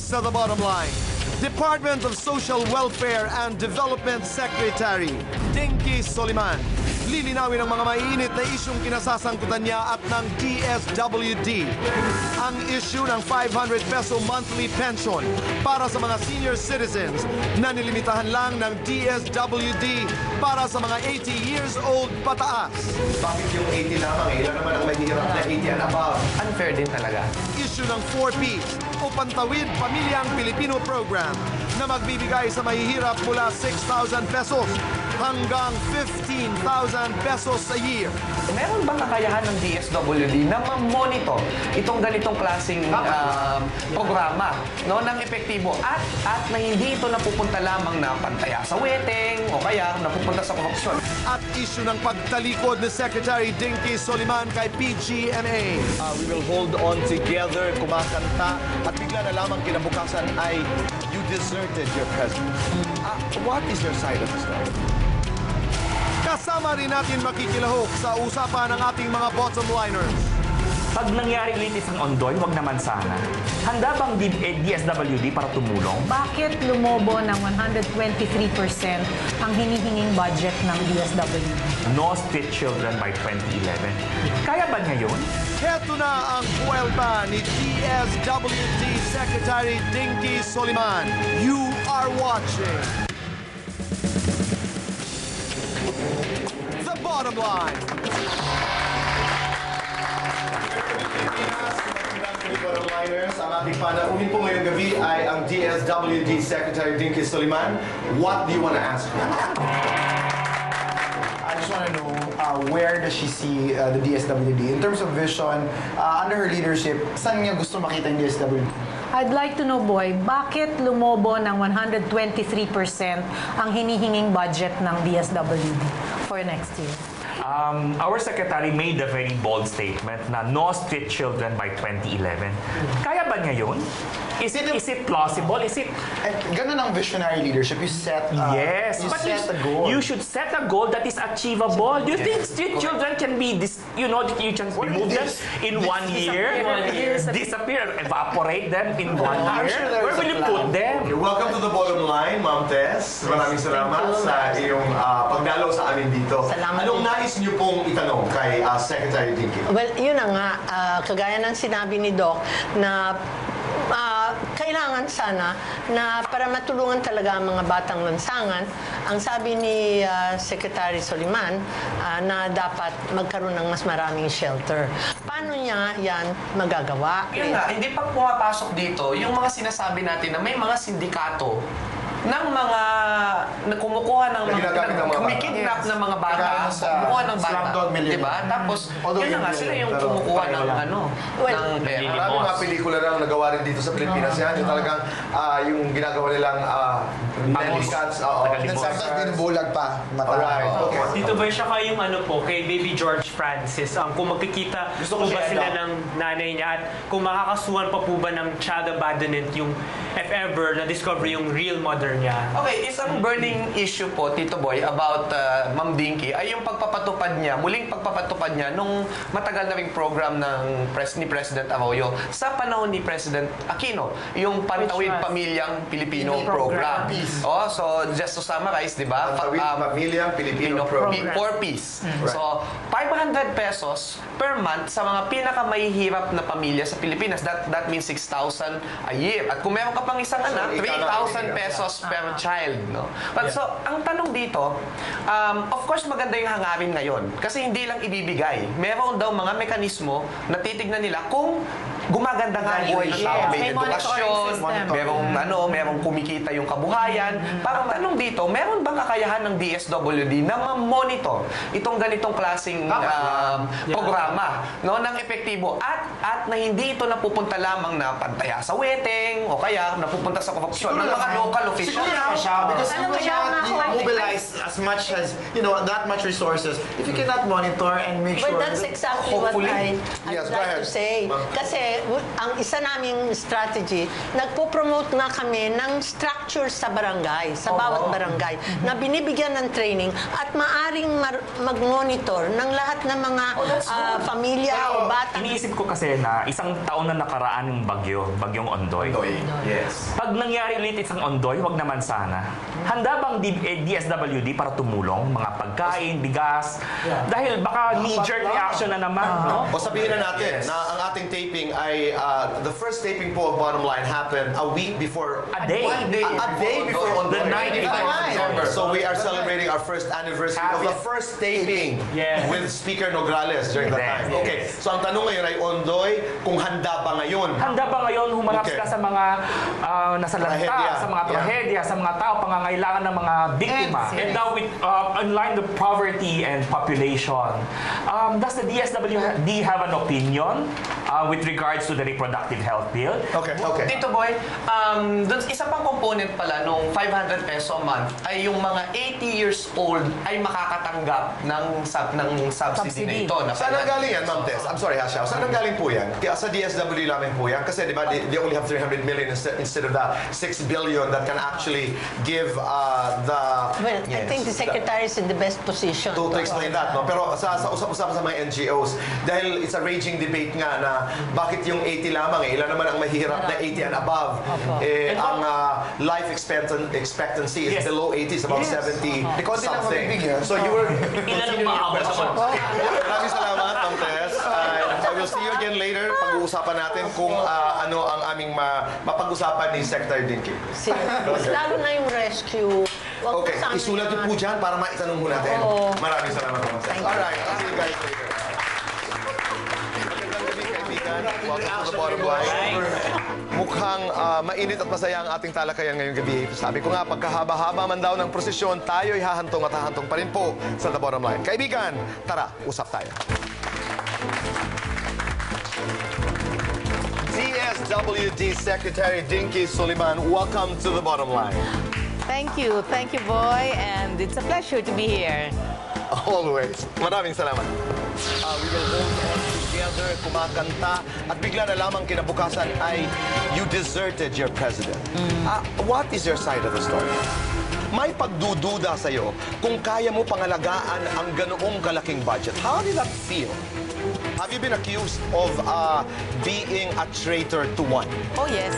sa The Bottom Line. Department of Social Welfare and Development Secretary Dinky Soliman. Lilinawin ang mga maiinit na isyong kinasasangkutan niya at ng DSWD. Ang issue ng 500 peso monthly pension para sa mga senior citizens na nilimitahan lang ng DSWD para sa mga 80 years old pataas. Bakit yung 80 lamang? Ilan naman ang mahihirap na 80 and above? Unfair din talaga. Issue ng 4Ps o Pantawid Pamilyang Pilipino Program na magbibigay sa mahihirap mula 6,000 pesos hanggang 15,000 pesos a year. Meron bang kakayahan ng DSWD na ma-monitor itong ganitong klaseng programa, no, ng epektibo at na hindi ito napupunta lamang na pantaya sa weteng o kaya napupunta sa korupsyon? At issue ng pagtalikod ni Secretary Dinky Soliman kay PGMA. We will hold on together, kumakanta, at bigla na lamang kinabukasan ay you deserted your president. What is your side of the story? Kasama rin natin makikilahok sa usapan ng ating mga bottom liners. Pag nangyari ulit isang ondoy, wag naman sana. Handa bang DSWD para tumulong? Bakit lumobo ng 123% ang hinihinging budget ng DSWD? No street children by 2011. Kaya ba niya yun? Heto na ang buwelta ni DSWD Secretary Dinky Soliman. You are watching The Bottom Line. Ang ating panauhin po ngayong gabi ay ang DSWD Secretary Dinky Soliman. What do you want to ask her? I just want to know where does she see the DSWD in terms of vision under her leadership? Saan niya gusto makita yung DSWD? I'd like to know, Boy, bakit lumobo ng 123% ang hinihinging budget ng DSWD for next year? Our secretary made a very bold statement na no street children by 2011. Kaya ba niya yun? Is it plausible? Is it... Ganun ang visionary leadership. You set yes, you but set a goal. You should set a goal that is achievable. Do you think street children can be you can remove them in 1 year? Disappear, evaporate them in 1 year? Where will you put them? Welcome to The Bottom Line, Ma'am Tess. Maraming salamat sa iyong pagdalaw sa amin dito. Salamat. Anong nais niyo pong itanong kay Secretary Dinky? Well, yun na nga, kagaya ng sinabi ni Doc, na kailangan sana na para matulungan talaga ang mga batang lansangan, ang sabi ni Secretary Soliman na dapat magkaroon ng mas maraming shelter. Paano niya yan magagawa? Yun nga, hindi pa pumapasok dito yung mga sinasabi natin na may mga sindikato ng mga kumukuha ng kumikidnap ng mga bata, kumukuha ng bata, di ba? Tapos, yun na nga, sila yung kumukuha ng ng pera. Maraming mga pelikula na nagawa rin dito sa Pilipinas yan. Yung talagang yung ginagawa nilang Melicans. Binubulag pa. Alright, okay. Dito ba siya kayong kay Baby George Francis? Kung magkikita po ba sila ng nanay niya at kung makakasuhan pa po ba ng child abandonment yung if ever na-discover yung real mother niya? Okay, isang burning issue po, Tito Boy, about Ma'am Dinky ay yung pagpapatupad niya, muling pagpapatupad niya nung matagal na ring program ng ni President Arroyo sa panahon ni President Aquino, yung Pantawid Pamilyang Pilipino Program. Oh, so just to summarize, di ba? Pantawid Pamilyang Pilipino Program. 4Ps. So, 500 pesos per month sa mga pinakamahihirap na pamilya sa Pilipinas. That means 6,000 a year. At kung meron ka pang isang anak, 3,000 pesos per child, no? But so, ang tanong dito, of course maganda yung hangarin ngayon kasi hindi lang ibibigay. Meron daw mga mekanismo na titignan nila kung gumaganda nga ang buhay ng tao. May edukasyon, merong kumikita yung kabuhayan. Parang tanong dito, meron bang kakayahan ng DSWD na ma-monitor itong ganitong klaseng programa, no, ng epektibo at na hindi ito napupunta lamang na pantaya sa weteng o kaya napupunta sa korupsyon ng mga local officials. Because you cannot mobilize as much as, that much resources if you cannot monitor and make sure. But that's exactly what I'd like to say. Kasi ang isa naming strategy, nagpo-promote nga kami ng structure sa barangay, sa bawat barangay, na binibigyan ng training at maaring mag-monitor ng lahat ng mga pamilya o bata. Iniisip ko kasi na isang taon na nakaraan yung bagyong Ondoy. Yes. Pag nangyari ulit isang Ondoy, wag naman sana. Handa bang DSWD para tumulong? Mga pagkain, bigas? Dahil baka knee-jerk reaction na naman, no? O sabihin na natin na ang ating taping ay the first taping po of Bottom Line happened a week before. A day. A day before on The night before December. So we are celebrating our first anniversary of the first taping with Speaker Nograles during that time. Okay. So ang tanong ngayon ay Ondoy, kung handa ba ngayon? Handa ba ngayon humarap ka sa mga nasalanta, sa mga trahedya, sa mga tao, pangangailangan ng mga biktima? And now with online the poverty and population, does the DSWD have an opinion with regards to the reproductive health bill? Okay. Tito Boy, dun, isa pang component pala nung 500 peso a month ay yung mga 80 years old ay makakatanggap ng subsidy na ito. Na Saan ang galing yan, Ma'am Tess? I'm sorry, Hasha. Saan ang galing po yan? Kaya sa DSWD namin po yan. Kasi di ba, they only have 300 million instead of the 6 billion that can actually give the... Well, I think the secretary is in the best position to explain that, no? Pero sa usap-usap sa mga NGOs, dahil it's a raging debate nga na bakit yung 80 lamang, ilan naman ang mahihirap na 80 and above. Ang life expectancy is below 80, it's about 70 something. So you were... Ilan ang maabot sa Maraming salamat, Ma'am Tess. I will see you again later. Pag-uusapan natin kung ano ang aming mapag-usapan ni Secretary Dinky. Mas lalo na yung rescue. Okay, isulat niyo po dyan para maitanong mo natin. Maraming salamat, Ma'am Tess. Alright, I'll see you guys later. Magandang gabi, kaibigan. Welcome to the Bottom Line. Mukhang mainit at masaya ang ating talakayan ngayong gabi. Sabi ko nga, pagkahaba-haba man daw ng prosesyon, tayo'y hahantong at hahantong pa rin po sa The Bottom Line. Kaibigan, tara, usap tayo. DSWD Secretary Dinky Soliman, welcome to The Bottom Line. Thank you, Boy, and it's a pleasure to be here. Always. Maraming salamat. We will hold on together, kumakanta, at bigla na lamang kinabukasan ay you deserted your president. What is your side of the story? May pagdududa sa'yo kung kaya mo pangalagaan ang ganoong kalaking budget. How did that feel? Have you been accused of being a traitor to one? Oh, yes.